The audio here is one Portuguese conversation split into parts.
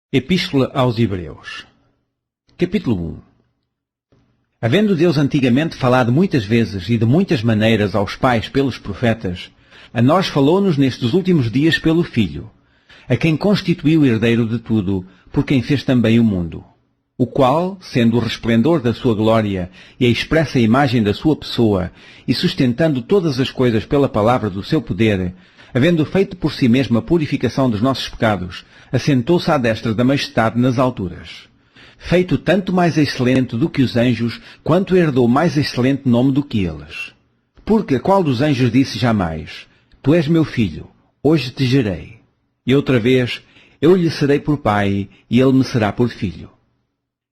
Epístola aos Hebreus. Capítulo 1. Havendo Deus antigamente falado muitas vezes e de muitas maneiras aos pais pelos profetas, a nós falou-nos nestes últimos dias pelo Filho, a quem constituiu herdeiro de tudo, por quem fez também o mundo, o qual, sendo o resplendor da sua glória e a expressa imagem da sua pessoa, e sustentando todas as coisas pela palavra do seu poder, havendo feito por si mesmo a purificação dos nossos pecados, assentou-se à destra da majestade nas alturas. Feito tanto mais excelente do que os anjos, quanto herdou mais excelente nome do que eles. Porque qual dos anjos disse jamais: Tu és meu filho, hoje te gerei. E outra vez, eu lhe serei por pai, e ele me será por filho.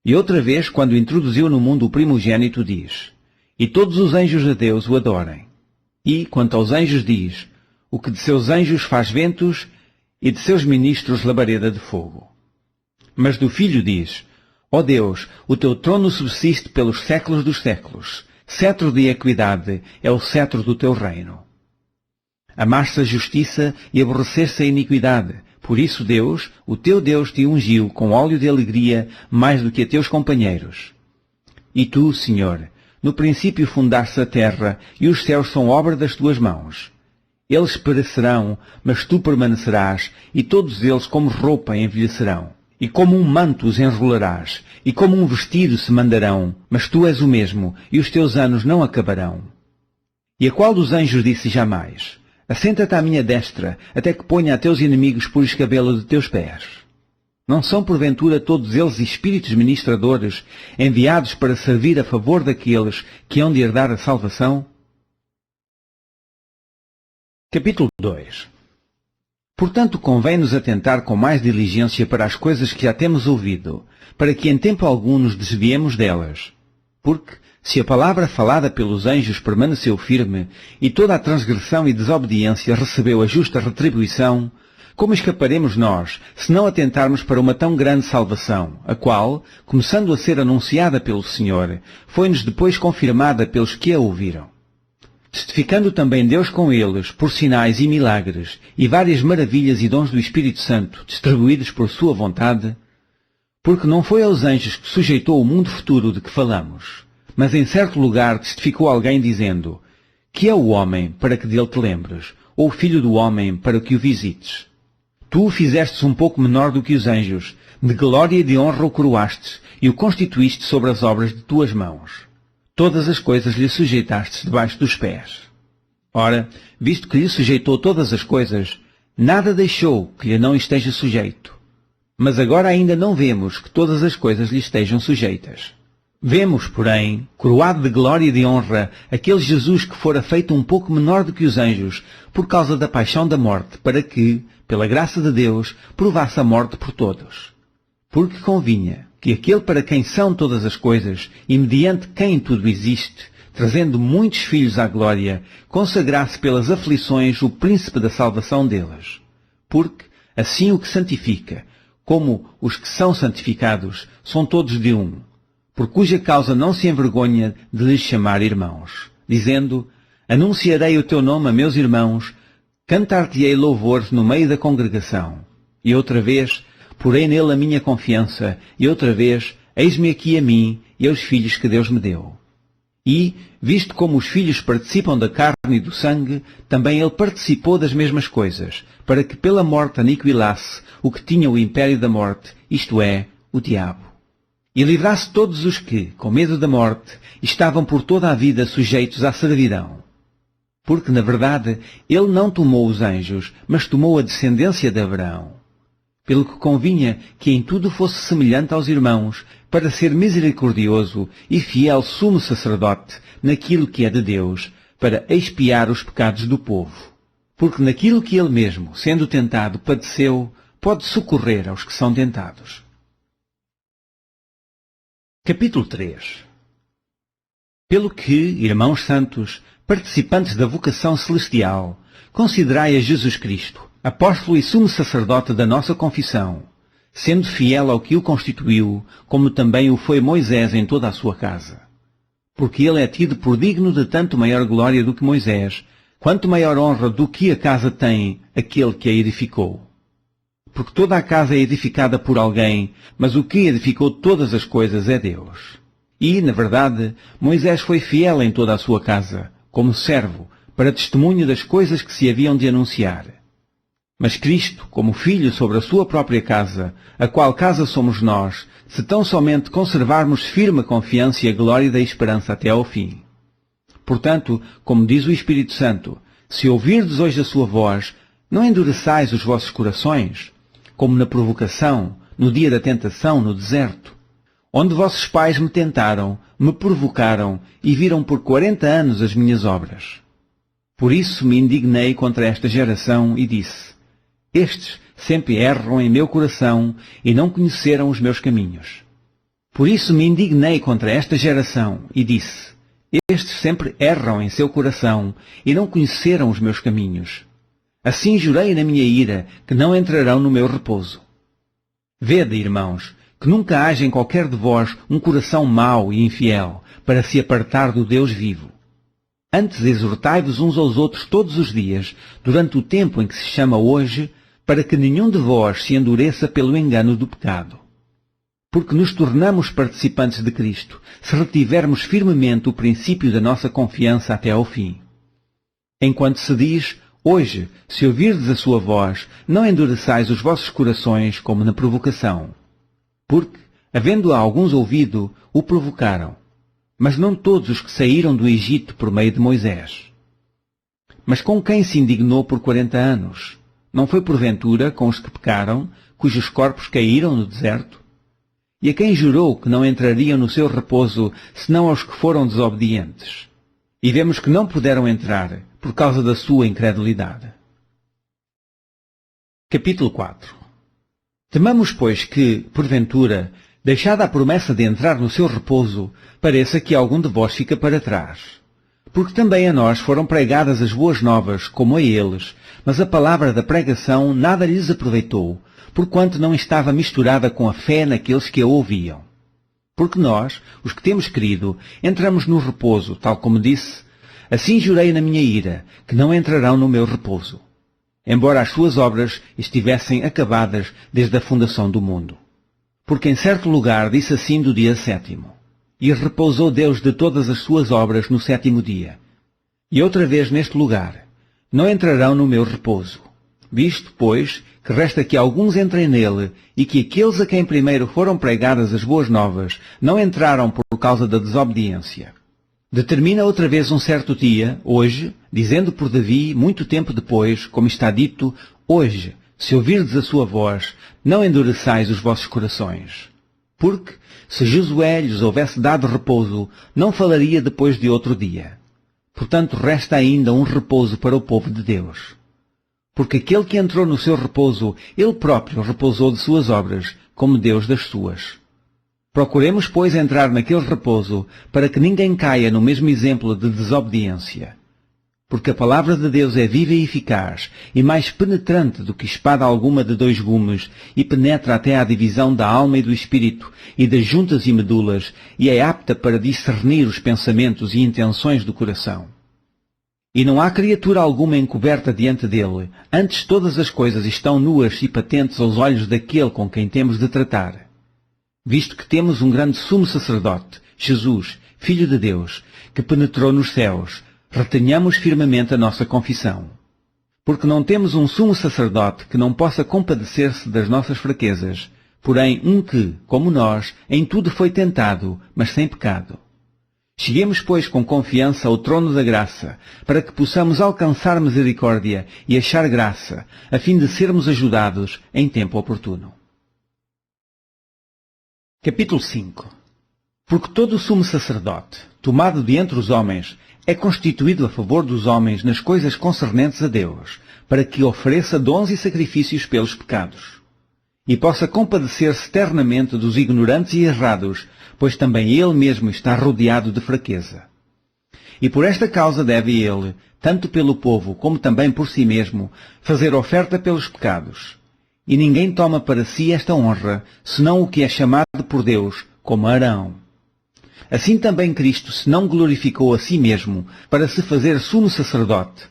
E outra vez, quando introduziu no mundo o primogênito, diz: E todos os anjos de Deus o adorem. E, quanto aos anjos, diz: O que de seus anjos faz ventos, e de seus ministros labareda de fogo. Mas do Filho diz: Ó Deus, o teu trono subsiste pelos séculos dos séculos. Cetro de equidade é o cetro do teu reino. Amaste a justiça e aborreceste a iniquidade. Por isso Deus, o teu Deus, te ungiu com óleo de alegria mais do que a teus companheiros. E tu, Senhor, no princípio fundaste a terra, e os céus são obra das tuas mãos. Eles perecerão, mas tu permanecerás, e todos eles como roupa envelhecerão. E como um manto os enrolarás, e como um vestido se mandarão, mas tu és o mesmo, e os teus anos não acabarão. E a qual dos anjos disse jamais: Assenta-te à minha destra, até que ponha a teus inimigos por escabelo de teus pés? Não são porventura todos eles espíritos ministradores, enviados para servir a favor daqueles que hão de herdar a salvação? Capítulo 2. Portanto, convém-nos atentar com mais diligência para as coisas que já temos ouvido, para que em tempo algum nos desviemos delas. Porque, se a palavra falada pelos anjos permaneceu firme, e toda a transgressão e desobediência recebeu a justa retribuição, como escaparemos nós, se não atentarmos para uma tão grande salvação, a qual, começando a ser anunciada pelo Senhor, foi-nos depois confirmada pelos que a ouviram? Testificando também Deus com eles, por sinais e milagres, e várias maravilhas e dons do Espírito Santo, distribuídos por sua vontade, porque não foi aos anjos que sujeitou o mundo futuro de que falamos, mas em certo lugar testificou alguém dizendo: Que é o homem para que dele te lembres, ou o filho do homem para que o visites? Tu o fizestes um pouco menor do que os anjos, de glória e de honra o coroastes, e o constituíste sobre as obras de tuas mãos. Todas as coisas lhe sujeitastes debaixo dos pés. Ora, visto que lhe sujeitou todas as coisas, nada deixou que lhe não esteja sujeito. Mas agora ainda não vemos que todas as coisas lhe estejam sujeitas. Vemos, porém, coroado de glória e de honra, aquele Jesus que fora feito um pouco menor do que os anjos, por causa da paixão da morte, para que, pela graça de Deus, provasse a morte por todos. Porque convinha que aquele para quem são todas as coisas, e mediante quem tudo existe, trazendo muitos filhos à glória, consagrasse pelas aflições o príncipe da salvação deles. Porque, assim o que santifica, como os que são santificados, são todos de um, por cuja causa não se envergonha de lhes chamar irmãos, dizendo: Anunciarei o teu nome a meus irmãos, cantar-te-ei louvores no meio da congregação. E outra vez, porei nele a minha confiança, e outra vez, eis-me aqui a mim e aos filhos que Deus me deu. E, visto como os filhos participam da carne e do sangue, também ele participou das mesmas coisas, para que pela morte aniquilasse o que tinha o império da morte, isto é, o diabo. E livrasse todos os que, com medo da morte, estavam por toda a vida sujeitos à servidão. Porque, na verdade, ele não tomou os anjos, mas tomou a descendência de Abraão. Pelo que convinha que em tudo fosse semelhante aos irmãos, para ser misericordioso e fiel sumo sacerdote naquilo que é de Deus, para expiar os pecados do povo. Porque naquilo que ele mesmo, sendo tentado, padeceu, pode socorrer aos que são tentados. Capítulo 3. Pelo que, irmãos santos, participantes da vocação celestial, considerai a Jesus Cristo, apóstolo e sumo sacerdote da nossa confissão, sendo fiel ao que o constituiu, como também o foi Moisés em toda a sua casa. Porque ele é tido por digno de tanto maior glória do que Moisés, quanto maior honra do que a casa tem aquele que a edificou. porque toda a casa é edificada por alguém, mas o que edificou todas as coisas é Deus. E, na verdade, Moisés foi fiel em toda a sua casa, como servo, para testemunho das coisas que se haviam de anunciar. Mas Cristo, como Filho sobre a sua própria casa, a qual casa somos nós, se tão somente conservarmos firme a confiança e a glória da esperança até ao fim. Portanto, como diz o Espírito Santo, se ouvirdes hoje a sua voz, não endureçais os vossos corações, como na provocação, no dia da tentação no deserto, onde vossos pais me tentaram, me provocaram e viram por 40 anos as minhas obras. Por isso me indignei contra esta geração e disse: estes sempre erram em meu coração e não conheceram os meus caminhos. Por isso me indignei contra esta geração e disse: estes sempre erram em seu coração e não conheceram os meus caminhos. Assim jurei na minha ira que não entrarão no meu repouso. Vede, irmãos, que nunca haja em qualquer de vós um coração mau e infiel para se apartar do Deus vivo. Antes exortai-vos uns aos outros todos os dias, durante o tempo em que se chama hoje, para que nenhum de vós se endureça pelo engano do pecado. Porque nos tornamos participantes de Cristo, se retivermos firmemente o princípio da nossa confiança até ao fim. Enquanto se diz: hoje, se ouvirdes a sua voz, não endureçais os vossos corações como na provocação. Porque, havendo-a alguns ouvido, o provocaram. Mas não todos os que saíram do Egito por meio de Moisés. Mas com quem se indignou por 40 anos? Não foi porventura com os que pecaram, cujos corpos caíram no deserto? E a quem jurou que não entrariam no seu repouso, senão aos que foram desobedientes? E vemos que não puderam entrar, por causa da sua incredulidade. Capítulo 4. Temamos, pois, que, porventura, deixada a promessa de entrar no seu repouso, pareça que algum de vós fica para trás. Porque também a nós foram pregadas as boas novas, como a eles, mas a palavra da pregação nada lhes aproveitou, porquanto não estava misturada com a fé naqueles que a ouviam. Porque nós, os que temos crido, entramos no repouso, tal como disse: assim jurei na minha ira, que não entrarão no meu repouso, embora as suas obras estivessem acabadas desde a fundação do mundo. Porque em certo lugar disse assim do dia 7º: e repousou Deus de todas as suas obras no 7º dia. E outra vez neste lugar: não entrarão no meu repouso. Visto, pois, que resta que alguns entrem nele, e que aqueles a quem primeiro foram pregadas as boas novas não entraram por causa da desobediência. Determina outra vez um certo dia, hoje, dizendo por Davi, muito tempo depois, como está dito: hoje, se ouvirdes a sua voz, não endureçais os vossos corações. Porque, se Josué lhes houvesse dado repouso, não falaria depois de outro dia. Portanto, resta ainda um repouso para o povo de Deus. Porque aquele que entrou no seu repouso, ele próprio repousou de suas obras, como Deus das suas. Procuremos, pois, entrar naquele repouso, para que ninguém caia no mesmo exemplo de desobediência. Porque a palavra de Deus é viva e eficaz, e mais penetrante do que espada alguma de 2 gumes, e penetra até à divisão da alma e do espírito, e das juntas e medulas, e é apta para discernir os pensamentos e intenções do coração. E não há criatura alguma encoberta diante dele, antes todas as coisas estão nuas e patentes aos olhos daquele com quem temos de tratar. Visto que temos um grande sumo sacerdote, Jesus, Filho de Deus, que penetrou nos céus, retenhamos firmemente a nossa confissão. Porque não temos um sumo sacerdote que não possa compadecer-se das nossas fraquezas, porém um que, como nós, em tudo foi tentado, mas sem pecado. Cheguemos, pois, com confiança ao trono da graça, para que possamos alcançar misericórdia e achar graça, a fim de sermos ajudados em tempo oportuno. Capítulo 5. Porque todo o sumo sacerdote, tomado de entre os homens, é constituído a favor dos homens nas coisas concernentes a Deus, para que ofereça dons e sacrifícios pelos pecados, e possa compadecer-se ternamente dos ignorantes e errados, pois também ele mesmo está rodeado de fraqueza. E por esta causa deve ele, tanto pelo povo como também por si mesmo, fazer oferta pelos pecados. E ninguém toma para si esta honra, senão o que é chamado por Deus, como Arão. Assim também Cristo se não glorificou a si mesmo, para se fazer sumo sacerdote,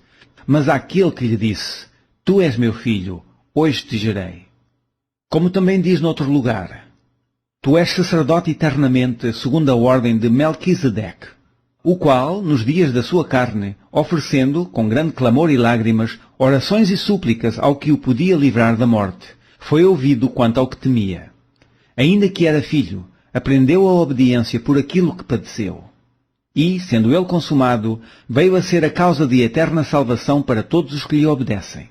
mas àquele que lhe disse: Tu és meu filho, hoje te gerei. Como também diz noutro lugar: Tu és sacerdote eternamente, segundo a ordem de Melquisedeque, o qual, nos dias da sua carne, oferecendo, com grande clamor e lágrimas, orações e súplicas ao que o podia livrar da morte, foi ouvido quanto ao que temia. Ainda que era filho, aprendeu a obediência por aquilo que padeceu. E, sendo ele consumado, veio a ser a causa de eterna salvação para todos os que lhe obedecem.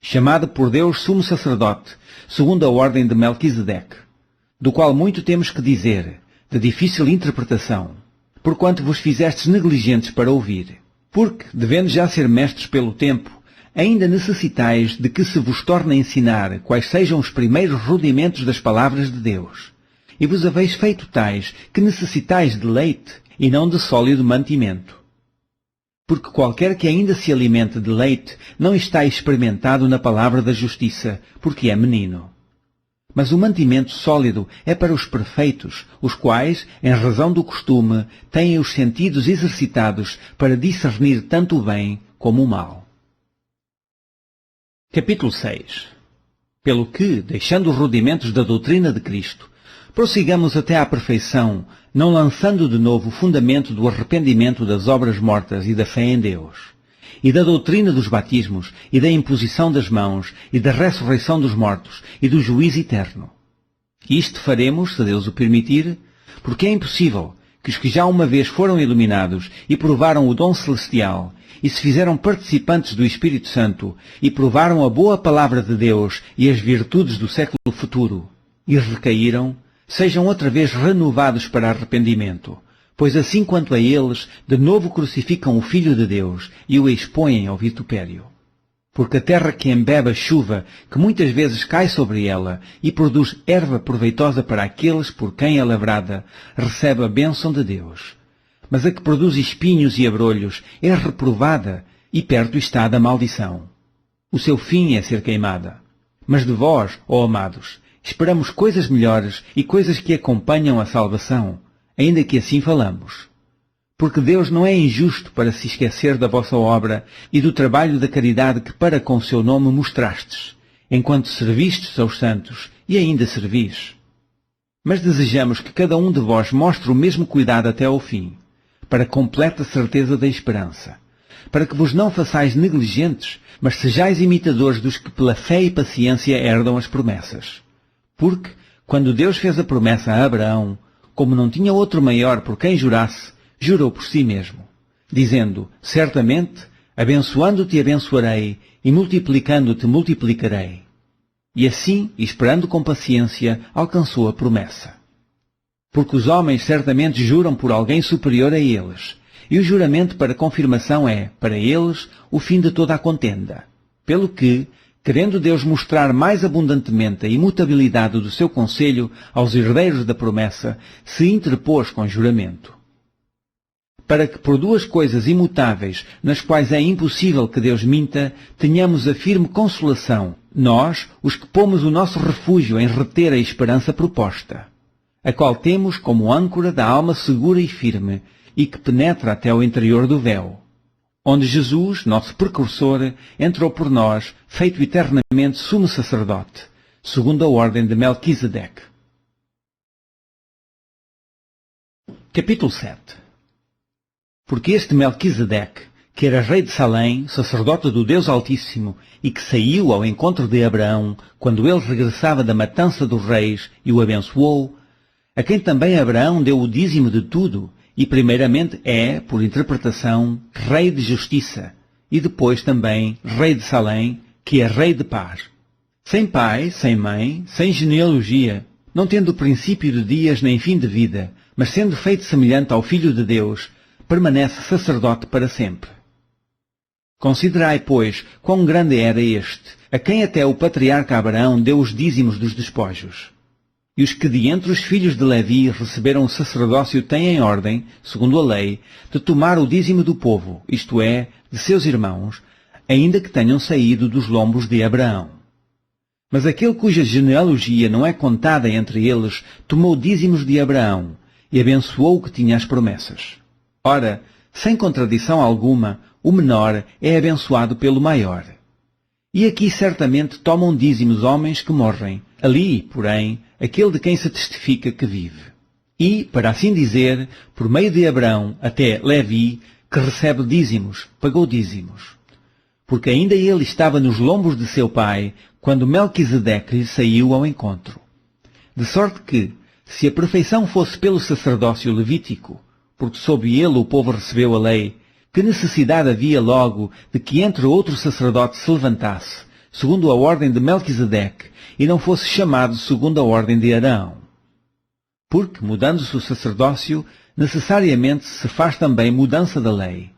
Chamado por Deus sumo sacerdote, segundo a ordem de Melquisedeque, do qual muito temos que dizer, de difícil interpretação, porquanto vos fizestes negligentes para ouvir. Porque, devendo já ser mestres pelo tempo, ainda necessitais de que se vos torne a ensinar quais sejam os primeiros rudimentos das palavras de Deus. E vos haveis feito tais que necessitais de leite e não de sólido mantimento. Porque qualquer que ainda se alimente de leite não está experimentado na palavra da justiça, porque é menino. Mas o mantimento sólido é para os perfeitos, os quais, em razão do costume, têm os sentidos exercitados para discernir tanto o bem como o mal. Capítulo 6. Pelo que, deixando os rudimentos da doutrina de Cristo, prossigamos até à perfeição, não lançando de novo o fundamento do arrependimento das obras mortas e da fé em Deus, e da doutrina dos batismos, e da imposição das mãos, e da ressurreição dos mortos, e do juízo eterno. Isto faremos, se Deus o permitir, porque é impossível que os que já uma vez foram iluminados e provaram o dom celestial, e se fizeram participantes do Espírito Santo, e provaram a boa palavra de Deus e as virtudes do século futuro, e recaíram, sejam outra vez renovados para arrependimento, pois assim quanto a eles, de novo crucificam o Filho de Deus e o expõem ao vitupério. Porque a terra que embebe a chuva, que muitas vezes cai sobre ela, e produz erva proveitosa para aqueles por quem é lavrada, recebe a bênção de Deus. Mas a que produz espinhos e abrolhos é reprovada, e perto está da maldição. O seu fim é ser queimada. Mas de vós, ó amados, esperamos coisas melhores e coisas que acompanham a salvação, ainda que assim falamos. Porque Deus não é injusto para se esquecer da vossa obra e do trabalho da caridade que para com o seu nome mostrastes, enquanto servistes aos santos e ainda servis. Mas desejamos que cada um de vós mostre o mesmo cuidado até ao fim, para completa certeza da esperança, para que vos não façais negligentes, mas sejais imitadores dos que pela fé e paciência herdam as promessas. Porque, quando Deus fez a promessa a Abraão, como não tinha outro maior por quem jurasse, jurou por si mesmo, dizendo, certamente, abençoando-te abençoarei, e multiplicando-te multiplicarei. E assim, esperando com paciência, alcançou a promessa. Porque os homens certamente juram por alguém superior a eles, e o juramento para confirmação é, para eles, o fim de toda a contenda. Pelo que, querendo Deus mostrar mais abundantemente a imutabilidade do seu conselho aos herdeiros da promessa, se interpôs com juramento. Para que por duas coisas imutáveis, nas quais é impossível que Deus minta, tenhamos a firme consolação, nós, os que pomos o nosso refúgio em reter a esperança proposta, a qual temos como âncora da alma segura e firme, e que penetra até o interior do véu, onde Jesus, nosso precursor, entrou por nós, feito eternamente sumo sacerdote, segundo a ordem de Melquisedeque. Capítulo 7. Porque este Melquisedeque, que era rei de Salém, sacerdote do Deus Altíssimo, e que saiu ao encontro de Abraão, quando ele regressava da matança dos reis, e o abençoou, a quem também Abraão deu o dízimo de tudo, e primeiramente é, por interpretação, rei de justiça, e depois também rei de Salém, que é rei de paz. Sem pai, sem mãe, sem genealogia, não tendo princípio de dias nem fim de vida, mas sendo feito semelhante ao Filho de Deus, permanece sacerdote para sempre. Considerai, pois, quão grande era este, a quem até o patriarca Abraão deu os dízimos dos despojos. E os que de entre os filhos de Levi receberam o sacerdócio têm em ordem, segundo a lei, de tomar o dízimo do povo, isto é, de seus irmãos, ainda que tenham saído dos lombos de Abraão. Mas aquele cuja genealogia não é contada entre eles, tomou dízimos de Abraão, e abençoou o que tinha as promessas. Ora, sem contradição alguma, o menor é abençoado pelo maior. E aqui certamente tomam dízimos homens que morrem. Ali, porém, aquele de quem se testifica que vive. E, para assim dizer, por meio de Abraão até Levi, que recebe dízimos, pagou dízimos. Porque ainda ele estava nos lombos de seu pai, quando Melquisedeque lhe saiu ao encontro. De sorte que, se a perfeição fosse pelo sacerdócio levítico, porque sob ele o povo recebeu a lei, que necessidade havia logo de que entre outro sacerdote se levantasse, segundo a ordem de Melquisedeque, e não fosse chamado segundo a ordem de Arão? Porque, mudando-se o sacerdócio, necessariamente se faz também mudança da lei.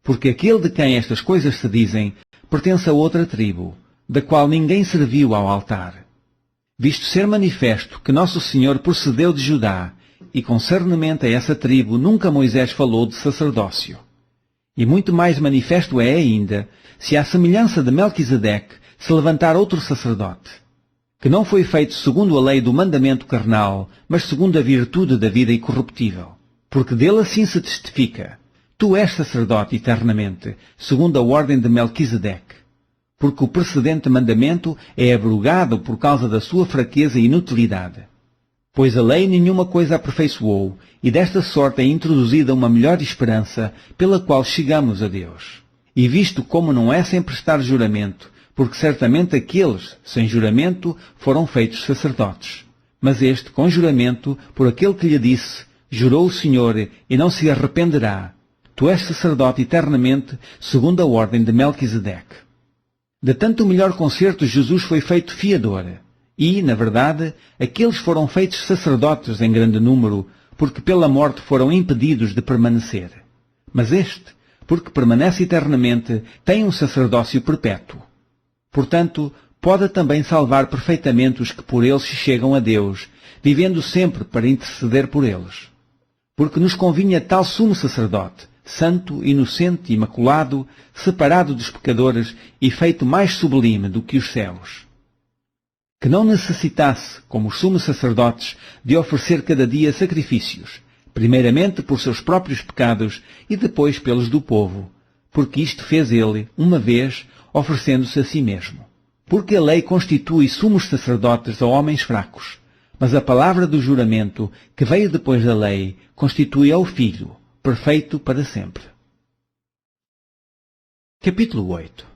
Porque aquele de quem estas coisas se dizem pertence a outra tribo, da qual ninguém serviu ao altar. Visto ser manifesto que Nosso Senhor procedeu de Judá, e concernamente a essa tribo nunca Moisés falou de sacerdócio. E muito mais manifesto é ainda, se à semelhança de Melquisedeque se levantar outro sacerdote, que não foi feito segundo a lei do mandamento carnal, mas segundo a virtude da vida incorruptível. Porque dele assim se testifica: tu és sacerdote eternamente, segundo a ordem de Melquisedeque. Porque o precedente mandamento é abrogado por causa da sua fraqueza e inutilidade. Pois a lei nenhuma coisa aperfeiçoou, e desta sorte é introduzida uma melhor esperança, pela qual chegamos a Deus. E visto como não é sem prestar juramento, porque certamente aqueles, sem juramento, foram feitos sacerdotes. Mas este, com juramento, por aquele que lhe disse: jurou o Senhor, e não se arrependerá. Tu és sacerdote eternamente, segundo a ordem de Melquisedeque. De tanto melhor concerto Jesus foi feito fiador. E, na verdade, aqueles foram feitos sacerdotes em grande número, porque pela morte foram impedidos de permanecer. Mas este, porque permanece eternamente, tem um sacerdócio perpétuo. Portanto, pode também salvar perfeitamente os que por eles chegam a Deus, vivendo sempre para interceder por eles. Porque nos convinha tal sumo sacerdote, santo, inocente, imaculado, separado dos pecadores e feito mais sublime do que os céus, que não necessitasse, como os sumos sacerdotes, de oferecer cada dia sacrifícios, primeiramente por seus próprios pecados e depois pelos do povo, porque isto fez ele, uma vez, oferecendo-se a si mesmo. Porque a lei constitui sumos sacerdotes a homens fracos, mas a palavra do juramento, que veio depois da lei, constitui ao Filho, perfeito para sempre. Capítulo 8.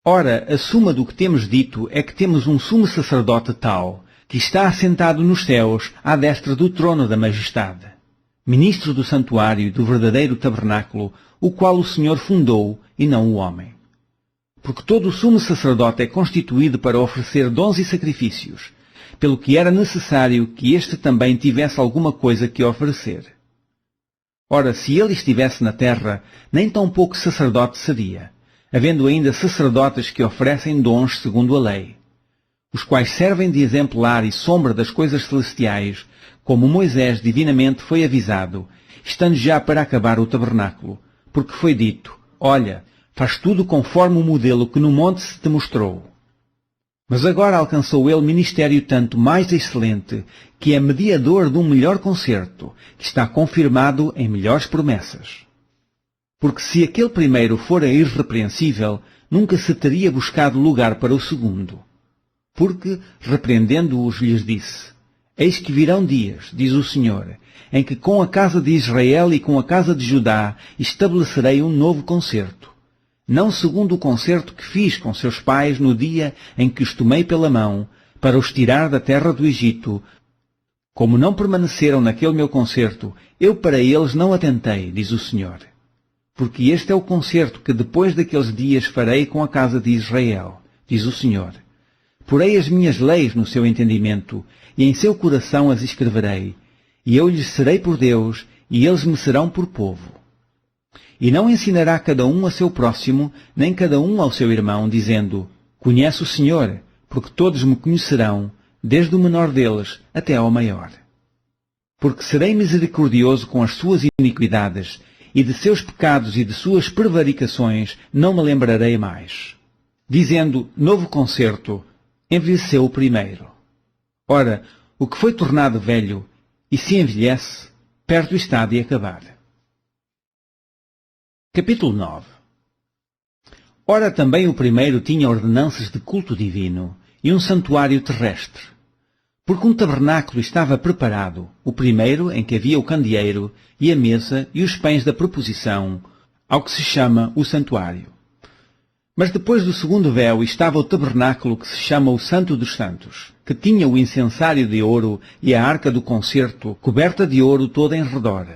Ora, a suma do que temos dito é que temos um sumo sacerdote tal, que está assentado nos céus à destra do trono da majestade, ministro do santuário e do verdadeiro tabernáculo, o qual o Senhor fundou e não o homem. Porque todo o sumo sacerdote é constituído para oferecer dons e sacrifícios, pelo que era necessário que este também tivesse alguma coisa que oferecer. Ora, se ele estivesse na terra, nem tão pouco sacerdote seria, havendo ainda sacerdotes que oferecem dons segundo a lei, os quais servem de exemplar e sombra das coisas celestiais, como Moisés divinamente foi avisado, estando já para acabar o tabernáculo, porque foi dito: olha, faz tudo conforme o modelo que no monte se te mostrou. Mas agora alcançou ele ministério tanto mais excelente, que é mediador de um melhor concerto, que está confirmado em melhores promessas. Porque se aquele primeiro fora irrepreensível, nunca se teria buscado lugar para o segundo. Porque, repreendendo-os, lhes disse: eis que virão dias, diz o Senhor, em que com a casa de Israel e com a casa de Judá estabelecerei um novo concerto. Não segundo o concerto que fiz com seus pais no dia em que os tomei pela mão, para os tirar da terra do Egito. Como não permaneceram naquele meu concerto, eu para eles não atentei, diz o Senhor. Porque este é o concerto que depois daqueles dias farei com a casa de Israel, diz o Senhor. Porei as minhas leis no seu entendimento, e em seu coração as escreverei, e eu lhes serei por Deus, e eles me serão por povo. E não ensinará cada um a seu próximo, nem cada um ao seu irmão, dizendo: conhece o Senhor, porque todos me conhecerão, desde o menor deles até ao maior. Porque serei misericordioso com as suas iniquidades, e de seus pecados e de suas prevaricações não me lembrarei mais. Dizendo: novo concerto, envelheceu o primeiro. Ora, o que foi tornado velho, e se envelhece, perto está de acabar. Capítulo 9. Ora, também o primeiro tinha ordenanças de culto divino e um santuário terrestre. Porque um tabernáculo estava preparado, o primeiro em que havia o candeeiro e a mesa e os pães da proposição, ao que se chama o santuário. Mas depois do segundo véu estava o tabernáculo que se chama o Santo dos Santos, que tinha o incensário de ouro e a arca do concerto coberta de ouro toda em redor,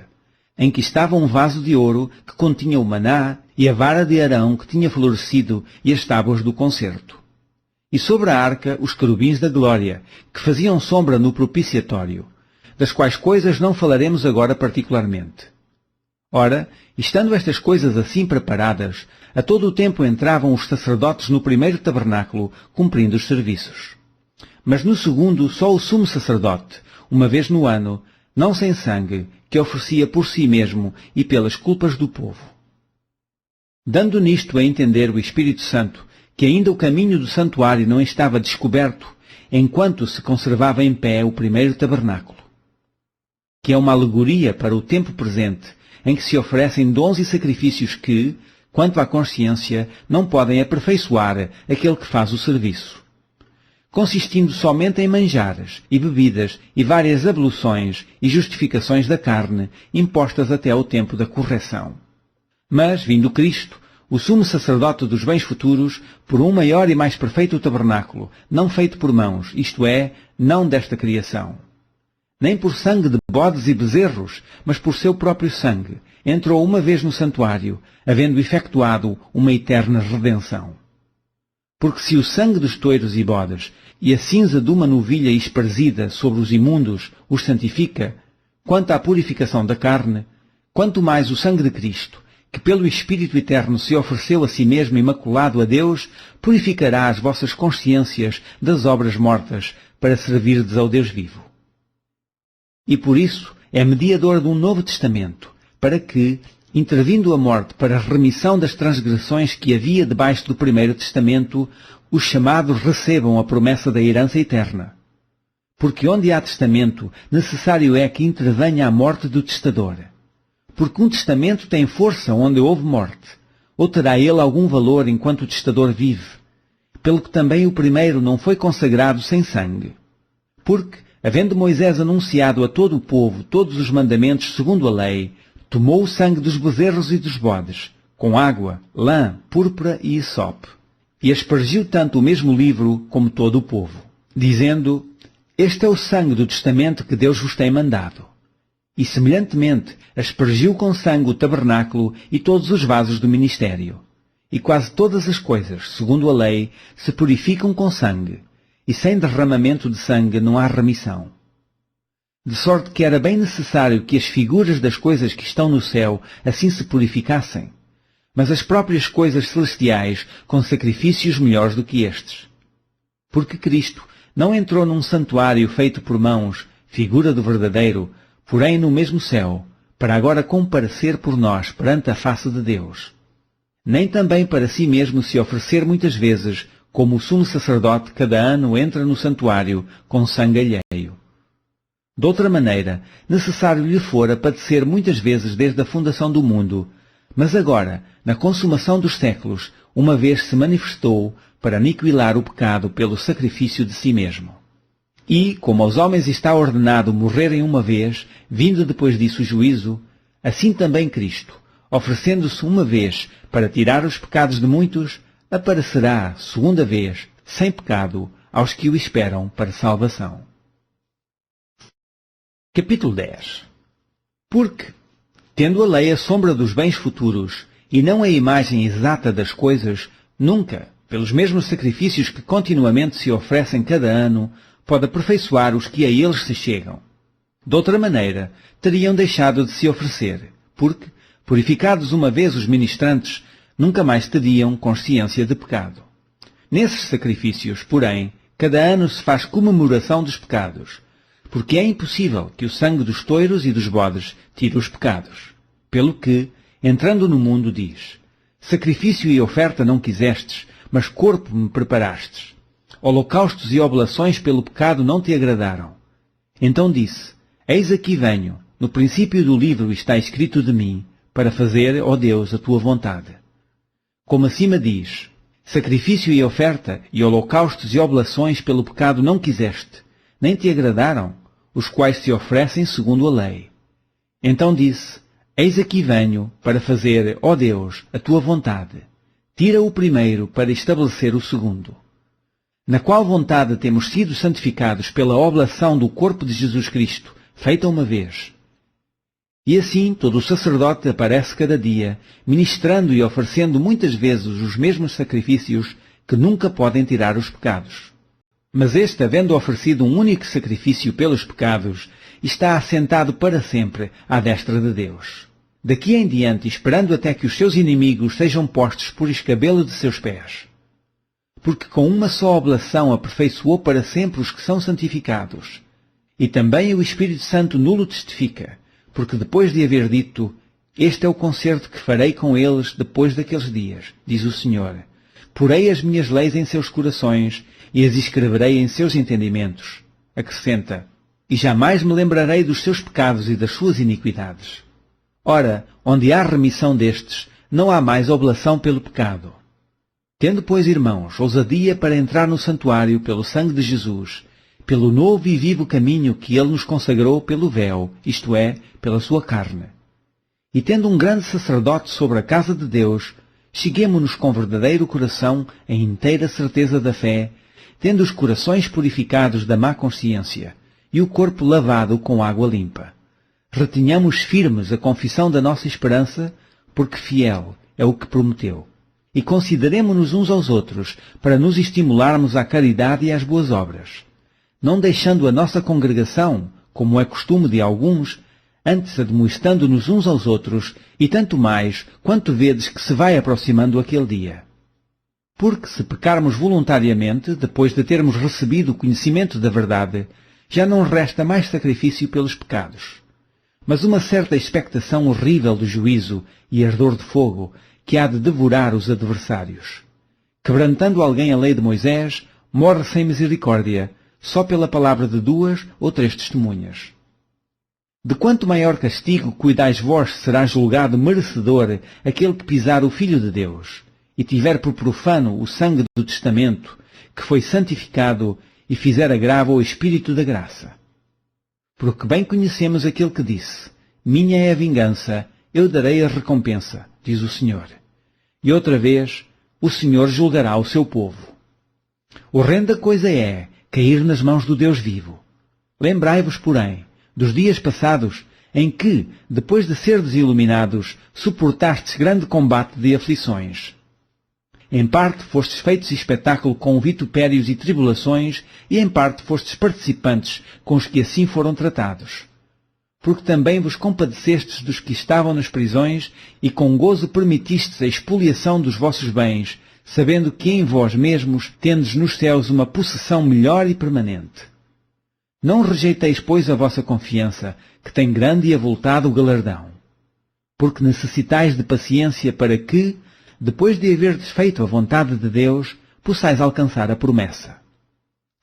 em que estava um vaso de ouro que continha o maná e a vara de Arão que tinha florescido e as tábuas do concerto. E sobre a arca os querubins da glória, que faziam sombra no propiciatório, das quais coisas não falaremos agora particularmente. Ora, estando estas coisas assim preparadas, a todo o tempo entravam os sacerdotes no primeiro tabernáculo, cumprindo os serviços. Mas no segundo, só o sumo sacerdote, uma vez no ano, não sem sangue, que oferecia por si mesmo e pelas culpas do povo. Dando nisto a entender o Espírito Santo, que ainda o caminho do santuário não estava descoberto, enquanto se conservava em pé o primeiro tabernáculo, que é uma alegoria para o tempo presente, em que se oferecem dons e sacrifícios que, quanto à consciência, não podem aperfeiçoar aquele que faz o serviço, consistindo somente em manjares e bebidas e várias abluções e justificações da carne, impostas até ao tempo da correção. Mas, vindo Cristo, o sumo sacerdote dos bens futuros, por um maior e mais perfeito tabernáculo, não feito por mãos, isto é, não desta criação, nem por sangue de bodes e bezerros, mas por seu próprio sangue, entrou uma vez no santuário, havendo efetuado uma eterna redenção. Porque se o sangue dos touros e bodes e a cinza de uma novilha esparzida sobre os imundos os santifica, quanto à purificação da carne, quanto mais o sangue de Cristo, que pelo Espírito Eterno se ofereceu a si mesmo imaculado a Deus, purificará as vossas consciências das obras mortas, para servirdes ao Deus vivo. E por isso é mediador de um novo testamento, para que, intervindo a morte para a remissão das transgressões que havia debaixo do primeiro testamento, os chamados recebam a promessa da herança eterna. Porque onde há testamento, necessário é que intervenha a morte do testador. Porque um testamento tem força onde houve morte, ou terá ele algum valor enquanto o testador vive, pelo que também o primeiro não foi consagrado sem sangue. Porque, havendo Moisés anunciado a todo o povo todos os mandamentos segundo a lei, tomou o sangue dos bezerros e dos bodes, com água, lã, púrpura e hisope, e aspergiu tanto o mesmo livro como todo o povo, dizendo: Este é o sangue do testamento que Deus vos tem mandado. E, semelhantemente, aspergiu com sangue o tabernáculo e todos os vasos do ministério. E quase todas as coisas, segundo a lei, se purificam com sangue, e sem derramamento de sangue não há remissão. De sorte que era bem necessário que as figuras das coisas que estão no céu assim se purificassem, mas as próprias coisas celestiais com sacrifícios melhores do que estes. Porque Cristo não entrou num santuário feito por mãos, figura do verdadeiro, porém no mesmo céu, para agora comparecer por nós perante a face de Deus. Nem também para si mesmo se oferecer muitas vezes, como o sumo sacerdote cada ano entra no santuário com sangue alheio. De outra maneira, necessário lhe fora padecer muitas vezes desde a fundação do mundo, mas agora, na consumação dos séculos, uma vez se manifestou para aniquilar o pecado pelo sacrifício de si mesmo. E, como aos homens está ordenado morrerem uma vez, vindo depois disso o juízo, assim também Cristo, oferecendo-se uma vez para tirar os pecados de muitos, aparecerá, segunda vez, sem pecado, aos que o esperam para salvação. Capítulo 10. Porque, tendo a lei a sombra dos bens futuros, e não a imagem exata das coisas, nunca, pelos mesmos sacrifícios que continuamente se oferecem cada ano, pode aperfeiçoar os que a eles se chegam. De outra maneira, teriam deixado de se oferecer, porque, purificados uma vez os ministrantes, nunca mais teriam consciência de pecado. Nesses sacrifícios, porém, cada ano se faz comemoração dos pecados, porque é impossível que o sangue dos touros e dos bodes tire os pecados. Pelo que, entrando no mundo, diz: Sacrifício e oferta não quisestes, mas corpo me preparastes. Holocaustos e oblações pelo pecado não te agradaram. Então disse: Eis aqui venho, no princípio do livro está escrito de mim, para fazer, ó Deus, a tua vontade. Como acima diz: sacrifício e oferta, e holocaustos e oblações pelo pecado não quiseste, nem te agradaram, os quais se oferecem segundo a lei. Então disse: eis aqui venho para fazer, ó Deus, a tua vontade. Tira o primeiro para estabelecer o segundo. Na qual vontade temos sido santificados pela oblação do corpo de Jesus Cristo, feita uma vez. E assim todo o sacerdote aparece cada dia, ministrando e oferecendo muitas vezes os mesmos sacrifícios que nunca podem tirar os pecados. Mas este, havendo oferecido um único sacrifício pelos pecados, está assentado para sempre à destra de Deus. Daqui em diante, esperando até que os seus inimigos sejam postos por escabelo de seus pés. Porque com uma só oblação aperfeiçoou para sempre os que são santificados. E também o Espírito Santo nulo testifica, porque depois de haver dito: este é o concerto que farei com eles depois daqueles dias, diz o Senhor. Porei as minhas leis em seus corações e as escreverei em seus entendimentos. Acrescenta: e jamais me lembrarei dos seus pecados e das suas iniquidades. Ora, onde há remissão destes, não há mais oblação pelo pecado. Tendo, pois, irmãos, ousadia para entrar no santuário pelo sangue de Jesus, pelo novo e vivo caminho que ele nos consagrou pelo véu, isto é, pela sua carne. E tendo um grande sacerdote sobre a casa de Deus, cheguemo-nos com verdadeiro coração em inteira certeza da fé, tendo os corações purificados da má consciência e o corpo lavado com água limpa. Retenhamos firmes a confissão da nossa esperança, porque fiel é o que prometeu. E consideremo-nos uns aos outros, para nos estimularmos à caridade e às boas obras. Não deixando a nossa congregação, como é costume de alguns, antes admoestando-nos uns aos outros, e tanto mais, quanto vedes que se vai aproximando aquele dia. Porque se pecarmos voluntariamente, depois de termos recebido o conhecimento da verdade, já não resta mais sacrifício pelos pecados, mas uma certa expectação horrível do juízo e ardor de fogo, que há de devorar os adversários. Quebrantando alguém a lei de Moisés, morre sem misericórdia, só pela palavra de 2 ou 3 testemunhas. De quanto maior castigo cuidais vós será julgado merecedor aquele que pisar o Filho de Deus, e tiver por profano o sangue do testamento, que foi santificado, e fizer agravo ao Espírito da graça. Porque bem conhecemos aquele que disse: minha é a vingança, eu darei a recompensa, diz o Senhor. E outra vez, o Senhor julgará o seu povo. Horrenda coisa é cair nas mãos do Deus vivo. Lembrai-vos, porém, dos dias passados, em que, depois de serdes iluminados, suportastes grande combate de aflições. Em parte fostes feitos espetáculo com vitupérios e tribulações, e em parte fostes participantes com os que assim foram tratados. Porque também vos compadecestes dos que estavam nas prisões, e com gozo permitistes a expoliação dos vossos bens, sabendo que em vós mesmos tendes nos céus uma possessão melhor e permanente. Não rejeiteis, pois, a vossa confiança, que tem grande e avultado galardão. Porque necessitais de paciência para que, depois de haverdes feito a vontade de Deus, possais alcançar a promessa.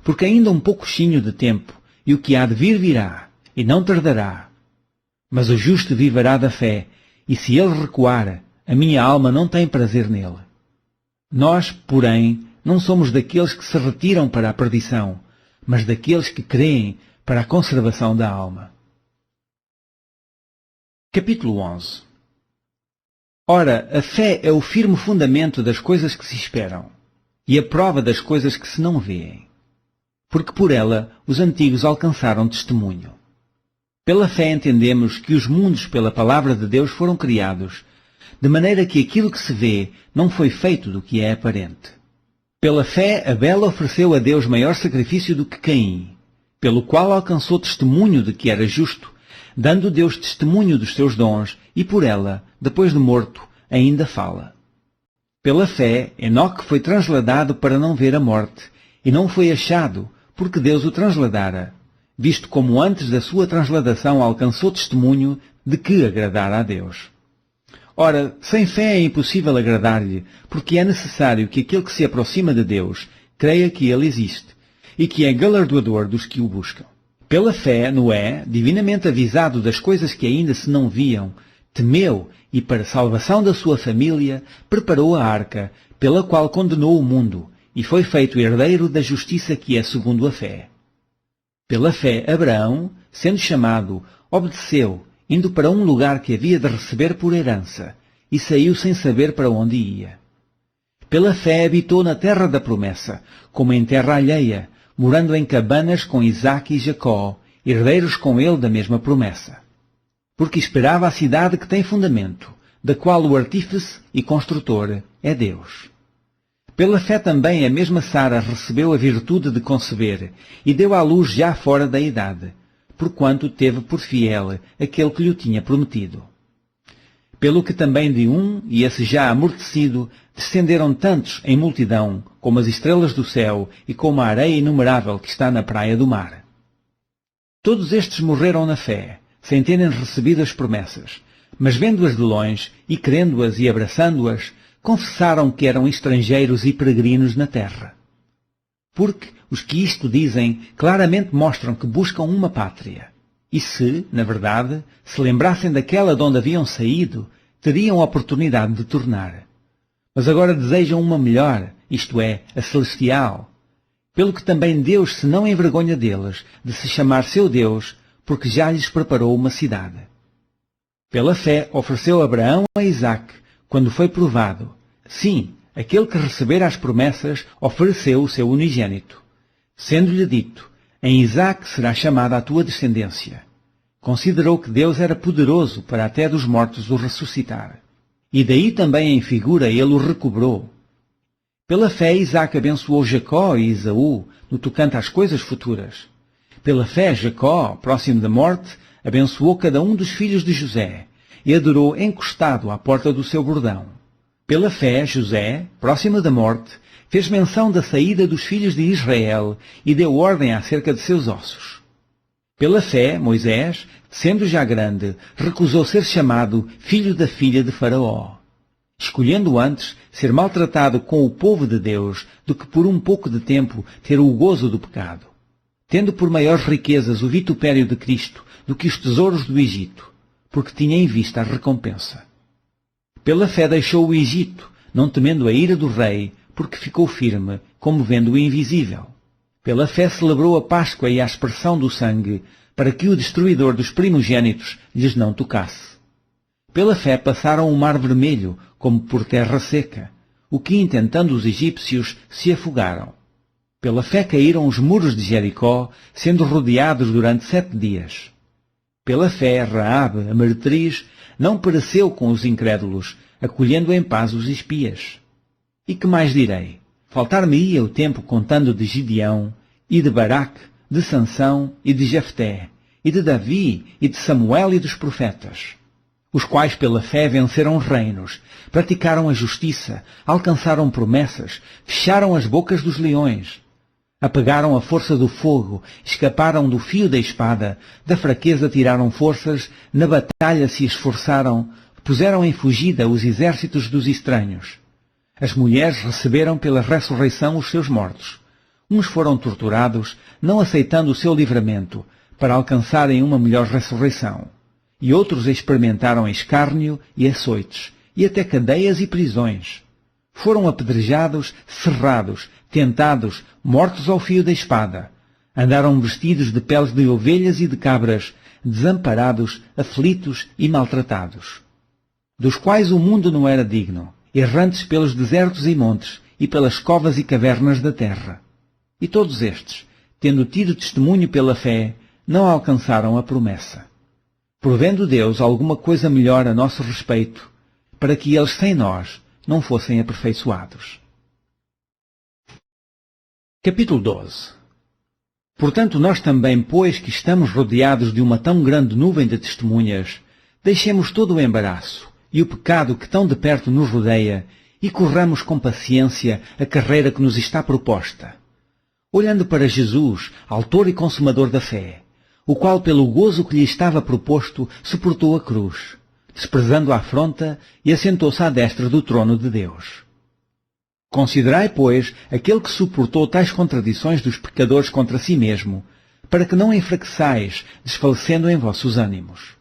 Porque ainda um pouquinho de tempo, e o que há de vir virá, e não tardará. Mas o justo viverá da fé, e se ele recuar, a minha alma não tem prazer nele. Nós, porém, não somos daqueles que se retiram para a perdição, mas daqueles que creem para a conservação da alma. Capítulo 11. Ora, a fé é o firme fundamento das coisas que se esperam, e a prova das coisas que se não vêem. Porque por ela os antigos alcançaram testemunho. Pela fé entendemos que os mundos pela palavra de Deus foram criados, de maneira que aquilo que se vê não foi feito do que é aparente. Pela fé Abel ofereceu a Deus maior sacrifício do que Caim, pelo qual alcançou testemunho de que era justo, dando Deus testemunho dos seus dons, e por ela, depois de morto, ainda fala. Pela fé, Enoque foi transladado para não ver a morte, e não foi achado, porque Deus o transladara, visto como antes da sua transladação alcançou testemunho de que agradara a Deus. Ora, sem fé é impossível agradar-lhe, porque é necessário que aquele que se aproxima de Deus creia que ele existe, e que é galardoador dos que o buscam. Pela fé, Noé, divinamente avisado das coisas que ainda se não viam, Temeu e, para salvação da sua família, preparou a arca, pela qual condenou o mundo, e foi feito herdeiro da justiça que é segundo a fé. Pela fé, Abraão, sendo chamado, obedeceu, indo para um lugar que havia de receber por herança, e saiu sem saber para onde ia. Pela fé habitou na terra da promessa, como em terra alheia, morando em cabanas com Isaque e Jacó, herdeiros com ele da mesma promessa. Porque esperava a cidade que tem fundamento, da qual o artífice e construtor é Deus. Pela fé também a mesma Sara recebeu a virtude de conceber, e deu à luz já fora da idade, porquanto teve por fiel aquele que lhe tinha prometido. Pelo que também de um, e esse já amortecido, descenderam tantos em multidão, como as estrelas do céu e como a areia inumerável que está na praia do mar. Todos estes morreram na fé, sem terem recebido as promessas, mas vendo-as de longe, e crendo-as e abraçando-as, confessaram que eram estrangeiros e peregrinos na terra. Porque os que isto dizem claramente mostram que buscam uma pátria. E se, na verdade, se lembrassem daquela de onde haviam saído, teriam oportunidade de tornar. Mas agora desejam uma melhor, isto é, a celestial. Pelo que também Deus se não envergonha deles, de se chamar seu Deus, porque já lhes preparou uma cidade. Pela fé ofereceu Abraão a Isaque, quando foi provado. Sim, aquele que recebera as promessas ofereceu o seu unigênito. Sendo-lhe dito, em Isaque será chamada a tua descendência. Considerou que Deus era poderoso para até dos mortos o ressuscitar. E daí também em figura ele o recobrou. Pela fé Isaque abençoou Jacó e Esaú, no tocante às coisas futuras. Pela fé Jacó, próximo da morte, abençoou cada um dos filhos de José, e adorou encostado à porta do seu bordão. Pela fé José, próximo da morte, fez menção da saída dos filhos de Israel e deu ordem acerca de seus ossos. Pela fé, Moisés, sendo já grande, recusou ser chamado filho da filha de Faraó, escolhendo antes ser maltratado com o povo de Deus do que por um pouco de tempo ter o gozo do pecado, tendo por maiores riquezas o vitupério de Cristo do que os tesouros do Egito, porque tinha em vista a recompensa. Pela fé deixou o Egito, não temendo a ira do rei, porque ficou firme, como vendo o invisível. Pela fé celebrou a Páscoa e a aspersão do sangue, para que o destruidor dos primogênitos lhes não tocasse. Pela fé passaram o mar vermelho, como por terra seca, o que, intentando os egípcios, se afogaram. Pela fé caíram os muros de Jericó, sendo rodeados durante 7 dias. Pela fé, Raabe, a meretriz, não pereceu com os incrédulos, acolhendo em paz os espias. E que mais direi? Faltar-me-ia o tempo contando de Gideão, e de Baraque, de Sansão e de Jefté, e de Davi, e de Samuel e dos profetas, os quais pela fé venceram reinos, praticaram a justiça, alcançaram promessas, fecharam as bocas dos leões, apegaram a força do fogo, escaparam do fio da espada, da fraqueza tiraram forças, na batalha se esforçaram, puseram em fugida os exércitos dos estranhos. As mulheres receberam pela ressurreição os seus mortos. Uns foram torturados, não aceitando o seu livramento, para alcançarem uma melhor ressurreição. E outros experimentaram escárnio e açoites, e até cadeias e prisões. Foram apedrejados, serrados, tentados, mortos ao fio da espada. Andaram vestidos de peles de ovelhas e de cabras, desamparados, aflitos e maltratados, dos quais o mundo não era digno, errantes pelos desertos e montes, e pelas covas e cavernas da terra. E todos estes, tendo tido testemunho pela fé, não alcançaram a promessa, provendo Deus alguma coisa melhor a nosso respeito, para que eles sem nós não fossem aperfeiçoados. Capítulo 12. Portanto, nós também, pois que estamos rodeados de uma tão grande nuvem de testemunhas, deixemos todo o embaraço e o pecado que tão de perto nos rodeia, e corramos com paciência a carreira que nos está proposta, olhando para Jesus, autor e consumador da fé, o qual, pelo gozo que lhe estava proposto, suportou a cruz, desprezando a afronta, e assentou-se à destra do trono de Deus. Considerai, pois, aquele que suportou tais contradições dos pecadores contra si mesmo, para que não enfraqueçais, desfalecendo em vossos ânimos.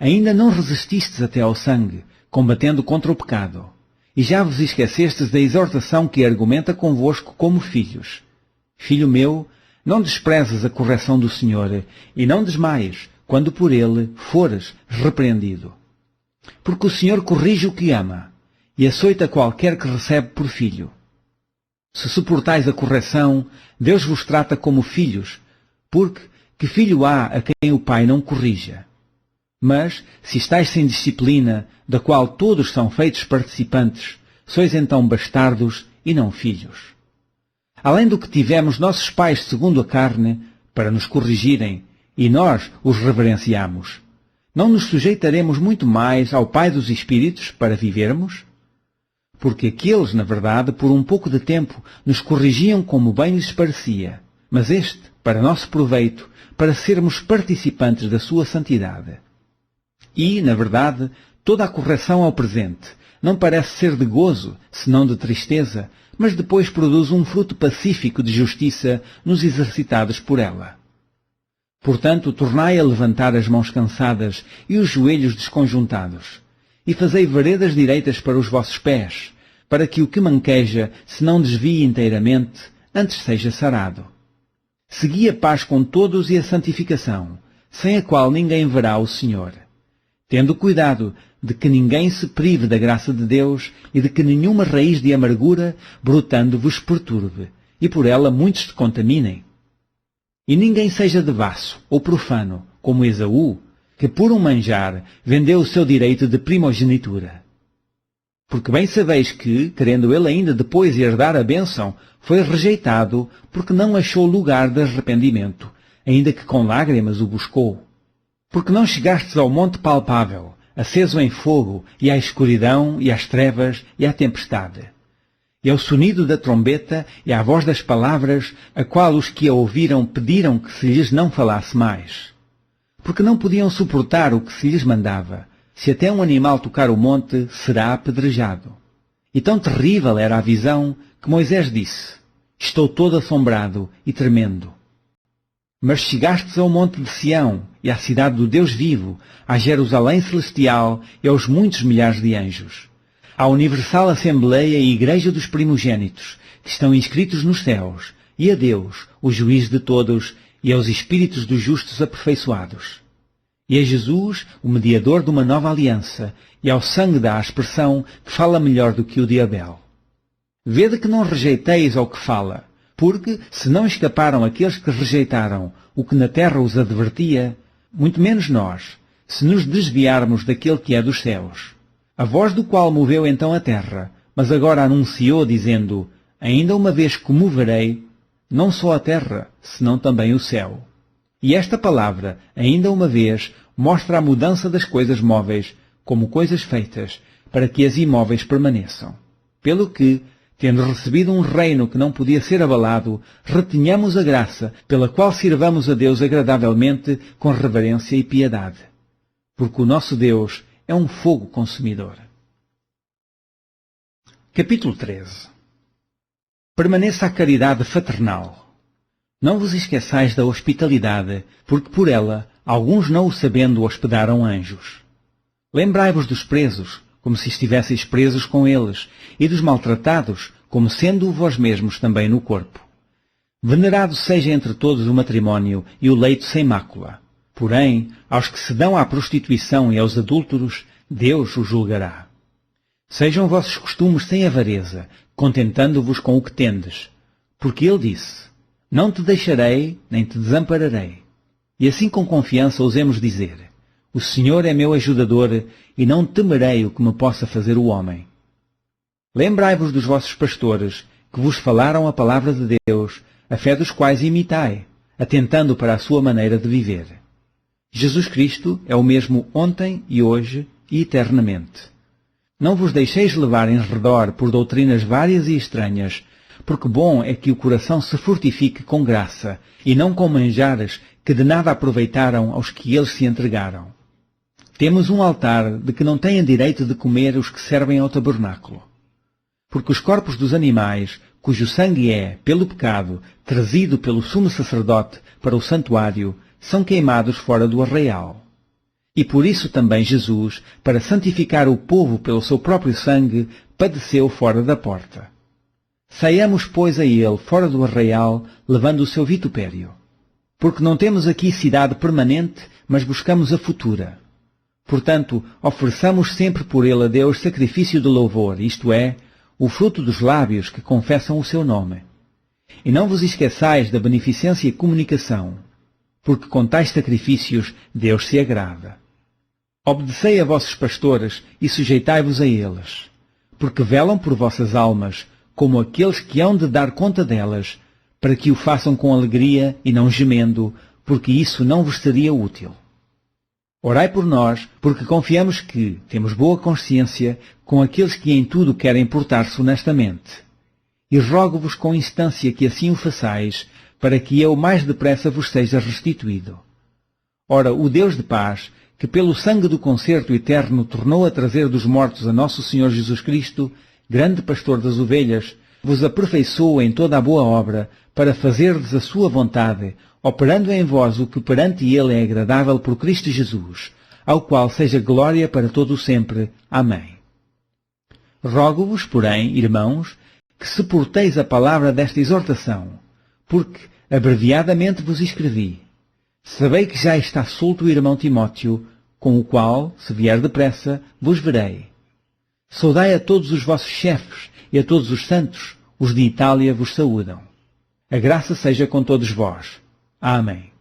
Ainda não resististes até ao sangue, combatendo contra o pecado, e já vos esquecestes da exortação que argumenta convosco como filhos. Filho meu, não desprezes a correção do Senhor, e não desmaies, quando por ele fores repreendido. Porque o Senhor corrige o que ama, e açoita qualquer que recebe por filho. Se suportais a correção, Deus vos trata como filhos, porque que filho há a quem o pai não corrija? Mas, se estáis sem disciplina, da qual todos são feitos participantes, sois então bastardos e não filhos. Além do que tivemos nossos pais segundo a carne, para nos corrigirem, e nós os reverenciamos, não nos sujeitaremos muito mais ao Pai dos Espíritos para vivermos? Porque aqueles, na verdade, por um pouco de tempo, nos corrigiam como bem lhes parecia, mas este, para nosso proveito, para sermos participantes da sua santidade. E, na verdade, toda a correção ao presente não parece ser de gozo, senão de tristeza, mas depois produz um fruto pacífico de justiça nos exercitados por ela. Portanto, tornai a levantar as mãos cansadas e os joelhos desconjuntados, e fazei veredas direitas para os vossos pés, para que o que manqueja se não desvie inteiramente, antes seja sarado. Segui a paz com todos e a santificação, sem a qual ninguém verá o Senhor. Tendo cuidado de que ninguém se prive da graça de Deus e de que nenhuma raiz de amargura, brotando, vos perturbe, e por ela muitos se contaminem. E ninguém seja devasso ou profano, como Esaú, que por um manjar vendeu o seu direito de primogenitura. Porque bem sabeis que, querendo ele ainda depois herdar a bênção, foi rejeitado, porque não achou lugar de arrependimento, ainda que com lágrimas o buscou. Porque não chegastes ao monte palpável, aceso em fogo, e à escuridão, e às trevas, e à tempestade. E ao sonido da trombeta, e à voz das palavras, a qual os que a ouviram pediram que se lhes não falasse mais. Porque não podiam suportar o que se lhes mandava. Se até um animal tocar o monte, será apedrejado. E tão terrível era a visão, que Moisés disse: Estou todo assombrado e tremendo. Mas chegastes ao monte de Sião, e à cidade do Deus vivo, à Jerusalém celestial e aos muitos milhares de anjos, à universal Assembleia e Igreja dos primogênitos, que estão inscritos nos céus, e a Deus, o juiz de todos, e aos espíritos dos justos aperfeiçoados. E a Jesus, o mediador de uma nova aliança, e ao sangue da aspersão, que fala melhor do que o de Abel. Vede que não rejeiteis ao que fala, porque, se não escaparam aqueles que rejeitaram o que na terra os advertia, muito menos nós, se nos desviarmos daquele que é dos céus, a voz do qual moveu então a terra, mas agora anunciou, dizendo: Ainda uma vez comoverei, não só a terra, senão também o céu. E esta palavra, ainda uma vez, mostra a mudança das coisas móveis, como coisas feitas, para que as imóveis permaneçam. Pelo que, tendo recebido um reino que não podia ser abalado, retenhamos a graça, pela qual sirvamos a Deus agradavelmente, com reverência e piedade. Porque o nosso Deus é um fogo consumidor. Capítulo 13. Permaneça a caridade fraternal. Não vos esqueçais da hospitalidade, porque por ela, alguns não o sabendo hospedaram anjos. Lembrai-vos dos presos, como se estivesseis presos com eles, e dos maltratados, como sendo vós mesmos também no corpo. Venerado seja entre todos o matrimónio e o leito sem mácula. Porém, aos que se dão à prostituição e aos adúlteros, Deus os julgará. Sejam vossos costumes sem avareza, contentando-vos com o que tendes. Porque ele disse: Não te deixarei, nem te desampararei. E assim com confiança ousemos dizer: O Senhor é meu ajudador, e não temerei o que me possa fazer o homem. Lembrai-vos dos vossos pastores, que vos falaram a palavra de Deus, a fé dos quais imitai, atentando para a sua maneira de viver. Jesus Cristo é o mesmo ontem e hoje e eternamente. Não vos deixeis levar em redor por doutrinas várias e estranhas, porque bom é que o coração se fortifique com graça, e não com manjares que de nada aproveitaram aos que eles se entregaram. Temos um altar de que não têm direito de comer os que servem ao tabernáculo. Porque os corpos dos animais, cujo sangue é, pelo pecado, trazido pelo sumo sacerdote para o santuário, são queimados fora do arraial. E por isso também Jesus, para santificar o povo pelo seu próprio sangue, padeceu fora da porta. Saiamos, pois, a ele fora do arraial, levando o seu vitupério. Porque não temos aqui cidade permanente, mas buscamos a futura. Portanto, ofereçamos sempre por ele a Deus sacrifício de louvor, isto é, o fruto dos lábios que confessam o seu nome. E não vos esqueçais da beneficência e comunicação, porque com tais sacrifícios Deus se agrada. Obedecei a vossos pastores e sujeitai-vos a eles, porque velam por vossas almas, como aqueles que hão de dar conta delas, para que o façam com alegria e não gemendo, porque isso não vos seria útil. Orai por nós, porque confiamos que temos boa consciência com aqueles que em tudo querem portar-se honestamente. E rogo-vos com instância que assim o façais, para que eu mais depressa vos seja restituído. Ora, o Deus de paz, que pelo sangue do concerto eterno tornou a trazer dos mortos a nosso Senhor Jesus Cristo, grande pastor das ovelhas, vos aperfeiçoa em toda a boa obra, para fazerdes a sua vontade, operando em vós o que perante ele é agradável por Cristo Jesus, ao qual seja glória para todo o sempre. Amém. Rogo-vos, porém, irmãos, que suporteis a palavra desta exortação, porque abreviadamente vos escrevi. Sabei que já está solto o irmão Timóteo, com o qual, se vier depressa, vos verei. Saudai a todos os vossos chefes e a todos os santos, os de Itália vos saúdam. A graça seja com todos vós. Amém.